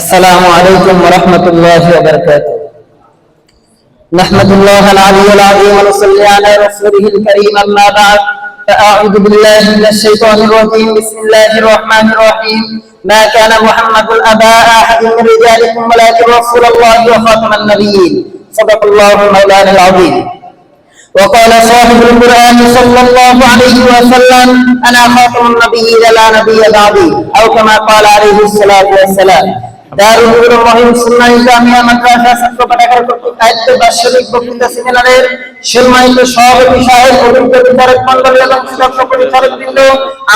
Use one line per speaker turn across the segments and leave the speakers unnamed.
السلام عليكم ورحمة الله وبركاته. نحمد الله العلي العظيم ونصلي على رسوله الكريم، أما بعد، فأعوذ بالله من الشيطان الرجيم. بسم الله الرحمن الرحيم. ما كان محمد أبا أحد من رجالكم ولكن رسول الله وخاتم النبيين. صدق الله مولانا العظيم. وقال صاحب القرآن صلى الله عليه وسلم: أنا خاتم النبيين لا نبي بعدي، أو كما قال عليه الصلاة والسلام। দারুল মহিম সুন্নাহ জামিয়া মাদ্রাসা ছাত্র পাঠাগার কর্তৃক আয়োজিত বার্ষিক বক্তৃতা সেমিনারের সম্মানিত সভাপতি সাহেব, অভিজ্ঞ বিচারক মণ্ডলী এবং সুদক্ষ পরিচারকবৃন্দ,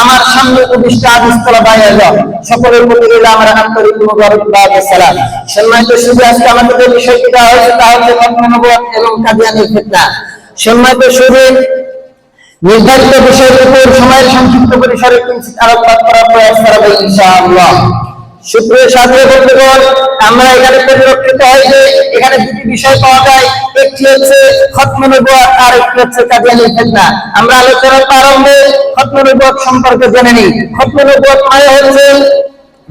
আমার সামনে উপবিষ্ট আদিস্তলা ভাইয়েরা, সকলের প্রতি রইল আমার আন্তরিক মুবারকবাদ ও সালাম। সম্মানিত শুধু আজকে আমাদের যে বিষয়টি দেওয়া হয়েছে তা হচ্ছে খতমে নবুয়ত এবং কাদিয়ানী ফিতনা। সম্মানিত শুধু নির্ধারিত বিষয়ের উপর সময়ের সংক্ষিপ্ত পরিসরে কিঞ্চিৎ আলোকপাত করার প্রয়াস করা ইনশাআল্লাহ। সুপ্রিয় সাথী বন্ধুগণ, আমরা এখানে পরিলক্ষিত হয় যে এখানে দুটি বিষয় পাওয়া যায়, একটি হচ্ছে খতমে নবুয়ত আর একটি হচ্ছে কাদিয়ানী ফিতনা। আমরা আলোচনার প্রারম্ভে খতমে নবুয়ত সম্পর্কে জেনে নিই। খতমে নবুয়ত মানে হচ্ছে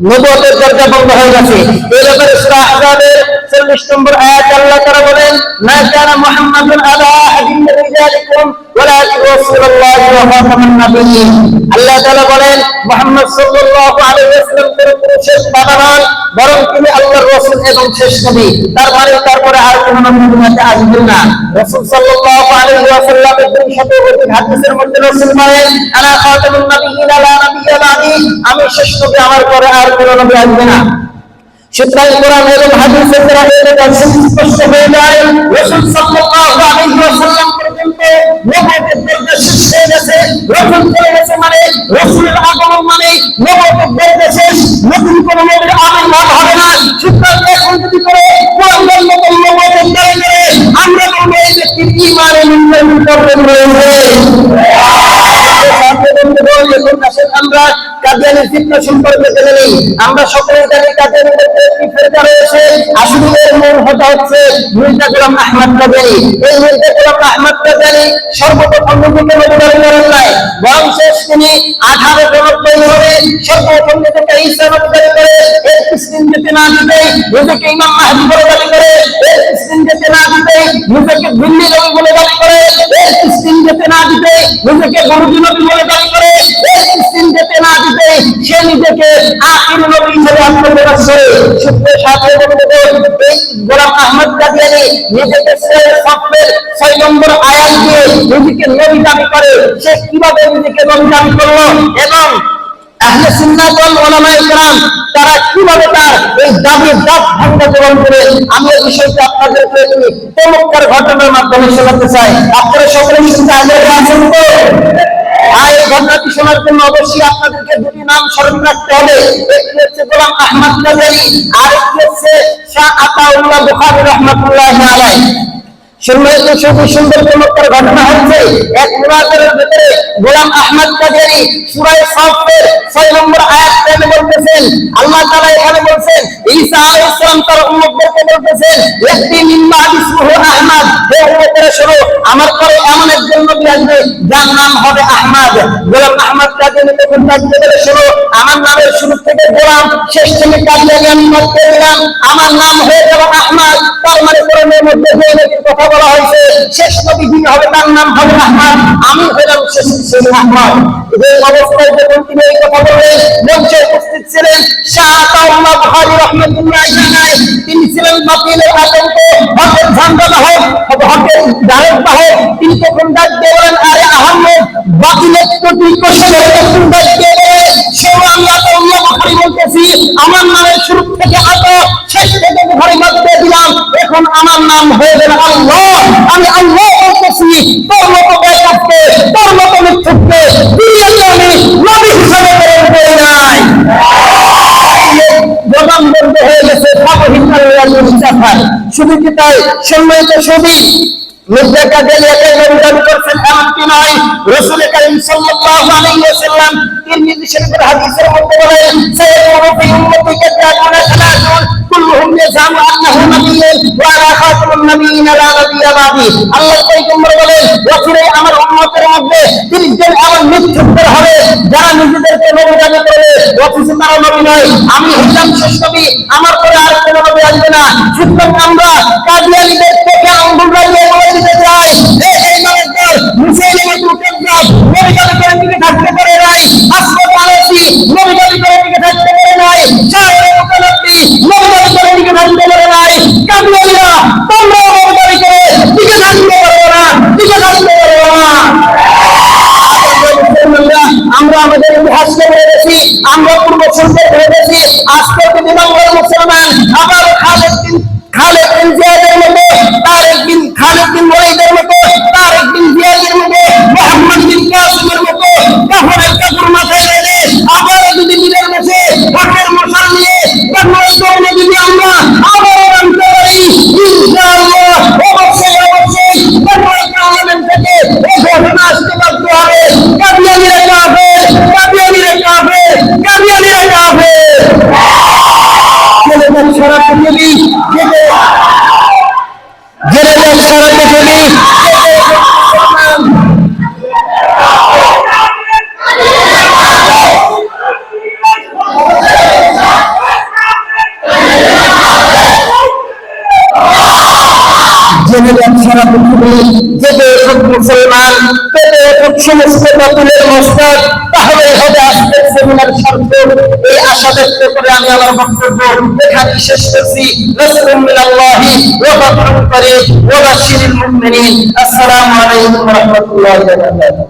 নবুয়তের দরজা বন্ধ হয়ে গেছে। এই ব্যাপারে সূরা আহজাবের 40 নম্বর আয়াত আল্লাহ তাআলা বলেন: মা কানা মুহাম্মাদুন আলা আহাদিন মিন রিজালিকুম ওয়ালাকিন রাসূলুল্লাহি ওয়া খাতামান নাবিয়্যিন। আল্লাহ তাআলা বলেন, মুহাম্মদ সাল্লাল্লাহু আলাইহি ওয়াসাল্লাম কোনো শেষ বাবা নন, বরং তিনি আল্লাহর রাসূল এবং শেষ নবী। তার মানে তারপরে আর কোনো নবী দুনিয়াতে আসবেন না। রাসূল সাল্লাল্লাহু আলাইহি ওয়াসাল্লামের 200 হাদিসের মধ্যে রাসূল বলেন: আনা খাতামুন নাবিয়্যিন লা নাবিয়্যা বা'দি, আমি শেষ নবী, আমার পরে আর কোনো নবী আসবে না। সুতরাং কোরআন এবং হাদিসের দ্বারা এটা স্পষ্ট হয়ে যায়, রাসূল সাল্লাল্লাহু আলাইহি ওয়াসাল্লাম পর্যন্ত নবুয়তের দরজা শেষ হয়ে গেছে। রাসূল চলে গেছে মানে, রাসূলের আগমন মানে নবুয়তের দরজা শেষ, নতুন কোন নবীর আবির্ভাব হবে না। সুতরাং এখন যদি করে কোরআনের মতো নবুয়তের দাবি করে, আমরা বলবো এই ব্যক্তির ঈমানের মূল্যায়ন করবেন রয়েছে। আমরা কাদিয়ানী ফিতনা সম্পর্কে জেনে নিই। আমরা সকলেই জানি কাদিয়ানীর মধ্যে একটি ফিতনা রয়েছে। আসলে এর মূল হোতা হচ্ছে মির্জা গোলাম আহমদ কাদিয়ানী। এই মির্জা গোলাম আহমদ কাদিয়ানী সর্বপ্রথম নিজেকে নবী দাবি করেন নাই, বরং শেষ তিনি 1890 সালে সর্বপ্রথম নিজেকে ঈসা নবী দাবি করে, এর কিছুদিন যেতে না দিতেই নিজেকে ইমাম মাহদী বলে দাবি করে, এর কিছুদিন যেতে না দিতেই নিজেকে দিল্লি নবী বলে দাবি করে, এর কিছুদিন যেতে না দিতেই নিজেকে গুরুজি নবী বলে দাবি করে, এর কিছুদিন যেতে না দিতেই সে নিজেকে আখির নবী হিসেবে আত্মপ্রকাশ করে। সুপ্রিয় সাথী বন্ধুগণ, এই গোলাম আহমদ কাদিয়ানী নিজেকে 6 নম্বর আয়াত দিয়ে নিজেকে নবী দাবি করে। সে কিভাবে নিজেকে নবী দাবি করলো এবং আহলে সুন্নাত ওয়াল উলামায়ে কেরাম তারা কিভাবে তার এই দাবির দাঁত ভাঙতে গ্রহণ করে, আমি এই বিষয়টা আপনাদেরকে একটি চমৎকার ঘটনার মাধ্যমে শোনাতে চাই। আপনারা সকলে শুনতে আগ্রহী আছেন তো? এই ঘটনাটি শোনার জন্য অবশ্যই আপনাদেরকে দুটি নাম স্মরণ রাখতে হবে। একটি হচ্ছে গোলাম আহমদ কাদিয়ানী, আর একটি হচ্ছে শাহ আতাউল্লাহ বুখারী রাহমাতুল্লাহি আলাইহি। সম্মানিত সুন্দর চমৎকার ঘটনা হচ্ছে, এক মুনাজাতের ভিতরে গোলাম আহমদ কাদিয়ানী সূরা সাফের 6 নম্বর আয়াত থেকে বলতেছেন, আল্লাহ তাআলা এখানে বলছেন, ঈসা আলাইহিস সালাম তার উম্মতদেরকে বলতেছেন, ইয়াতি মিন বা'দি ইসমুহু আহমদ, হে উম্মতেরা শোনো, আমার পরে এমন একজন নবী আসবে যার নাম হবে আহমদ। গোলাম আহমদ কাদিয়ানী তখন ডাকতে বলে, শোনো, আমার নামের শুরু থেকে গোলাম, শেষ থেকে কাদিয়ানী আমি বাদ করে দিলাম, আমার নাম হয়ে গেল আহমদ। তার মানে কোরআনের মধ্যে যে কথা বলা হয়েছে, শেষ নবী যিনি হবে তার নাম হবে আহমদ, আমি হলাম শেষ আহমদ। এই অবস্থায় যখন তিনি এই কথা বললেন, মঞ্চে উপস্থিত ছিলেন শাহ আতাউল্লাহ বুখারী রাহমাতুল্লাহি আলাইহি। তিনি ছিলেন বাতিলের আতঙ্ক, হকের ঝান্ডা বাহক, হকের ধারক বাহক। তিনি তখন ডাক দিয়ে বলেন, আরে আহমদ, বাতিলের প্রতি কৌশলের তখন ডাক দিয়ে বলে, শোনো, আমি আতাউল্লাহ বুখারী বলতেছি, আমার নামের শুরু থেকে শেষ থেকে বুখারী বাদ দিয়ে দিলাম, এখন আমার নাম হয়ে গেল আল্লাহ। আমি আল্লাহ বলতেছি, তোর মতো বেকারকে, তোর মতো মিথ্যুককে দুনিয়াতে আমি নবী হিসেবে প্রেরণ করি নাই। জবান বন্ধ হয়ে গেছে, শুধু কি তাই? সম্মানিত সবই মির্জা কাদিয়ানী একাই নবী দাবি করছেন এমনটি নয়। রাসূল কারীম সাল্লাল্লাহু আলাইহি ওয়াসাল্লাম তিরমিজি শরীফের হাদিসের মধ্যে বলেন, সাইয়্যিদুল উম্মতি কাদানা সালাতুন কুল্লুহুম ইয়াজামু আন্নাহু নাবিয়্যুন ওয়া আনা খাতামুন নাবিয়্যিন লা নাবিয়্যা বা'দি। আল্লাহর পয়গম্বর বলেন, রাসূলের আমার উম্মতের মধ্যে 30 জন এমন মিথ্যুকদের হবে যারা নিজেদেরকে নবী দাবি করে, অথচ তারা নবী নয়। আমি হলাম শেষ নবী, আমার পরে এবং আমরা কাদিয়ানীদের থেকে আঙ্গুল লাগিয়ে বলে দিতে চাই, এই মানুষদের মুসলিমাতুল কাযযাব নবী দাবি করে টিকে থাকতে পারে নাই, আসমাত আলাসি নবী দাবি করে টিকে থাকতে পারে নাই, শায়রে মুতানাব্বি নবী দাবি করে টিকে থাকতে পারে নাই। কাদিয়ানীরা তোমরাও নবী দাবি করে টিকে থাকতে পারবে না, টিকে থাকতে পারবে না। আমরা আমাদের ইতিহাসকে ভুলে গেছি, আমরা পূর্ব সূর্যে ভুলে গেছি। আজকে যদি বাংলার মুসলমান আবার খালেদ বিন জিয়াদের মতো, খালিদ বিন ওয়ালিদের মতো, তারেক বিন জিয়াদের মতো, মোহাম্মদ বিন কাসিমের মতো কাফেরের কাপড় মাথায় রেখে আবার যদি দিনের মাঝে হকের মশাল নিয়ে বাংলার জন্য যদি আমরা আবার আনতে পারি, ইনশাআল্লাহ অবশ্যই বাংলার পার্লামেন্ট থেকে এই ঘটনা আসতে বাধ্য হবে। কাদিয়ানীরা কাফের, কাদিয়ানীরা কাফের, কাদিয়ানীরা কাফের। সারা পৃথিবী সারা পৃথিবী সারা পৃথিবী যেতে মুসলমান পেতে সমস্ত বাতিলের মস্তক, তাহলে হবে আজকের সেমিনার সার্থক। এই আশা ব্যক্ত করে আমি আমার বক্তব্য এখানে শেষ করছি। রাসূলুল্লাহ মিনাল্লাহি ওয়া ফাতহুন করিম ওয়া বাশশিরিল মুমিনিন। আসসালামু আলাইকুম ওয়া রাহমাতুল্লাহি ওয়া বারাকাতুহু।